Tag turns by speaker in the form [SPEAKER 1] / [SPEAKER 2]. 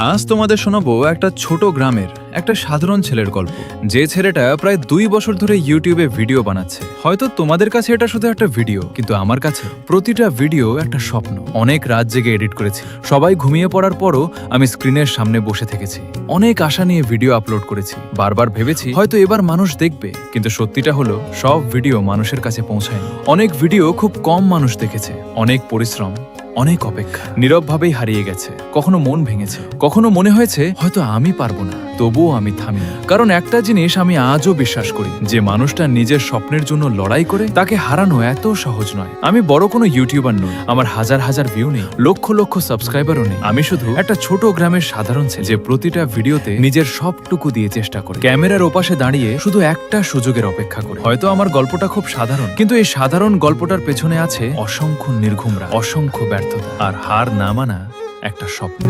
[SPEAKER 1] আজ তোমাদের শোনাবো একটা ছোট গ্রামের একটা সাধারণ ছেলের গল্প, যে ছেলেটা প্রায় 2 বছর ধরে ইউটিউবে ভিডিও বানাচ্ছে। হয়তো তোমাদের কাছে এটা শুধু একটা ভিডিও, কিন্তু আমার কাছে প্রতিটা ভিডিও একটা স্বপ্ন। অনেক রাত জেগে এডিট করেছি, সবাই ঘুমিয়ে পড়ার পরও আমি স্ক্রিনের সামনে বসে থেকেছি। অনেক আশা নিয়ে ভিডিও আপলোড করেছি, বারবার ভেবেছি হয়তো এবার মানুষ দেখবে, কিন্তু সত্যিটা হলো সব ভিডিও মানুষের কাছে পৌঁছায়নি। অনেক ভিডিও খুব কম মানুষ দেখেছে, অনেক পরিশ্রম, অনেক অপেক্ষা নীরবভাবেই হারিয়ে গেছে। কখনো মন ভেঙেছে, কখনো মনে হয়েছে হয়তো আমি পারবো না, তবুও আমি থামি। কারণ একটা জিনিস আমি আজও বিশ্বাস করি, যে মানুষটা নিজের স্বপ্নের জন্য লড়াই করে, তাকে হারানো এত সহজ নয়। আমি বড় কোনো ইউটিউবার নই, আমার হাজার হাজার ভিউ নেই, লক্ষ লক্ষ সাবস্ক্রাইবারও নেই। আমি শুধু একটা ছোট গ্রামের সাধারণ ছেলে, যে প্রতিটা ভিডিওতে নিজের সবটুকু দিয়ে চেষ্টা করে, ক্যামেরার ওপাশে দাঁড়িয়ে শুধু একটা সুযোগের অপেক্ষা করে। হয়তো আমার গল্পটা খুব সাধারণ, কিন্তু এই সাধারণ গল্পটার পেছনে আছে অসংখ্য নির্ঘুম রাত, অসংখ্য ব্যর্থতা আর হার না মানা একটা স্বপ্ন।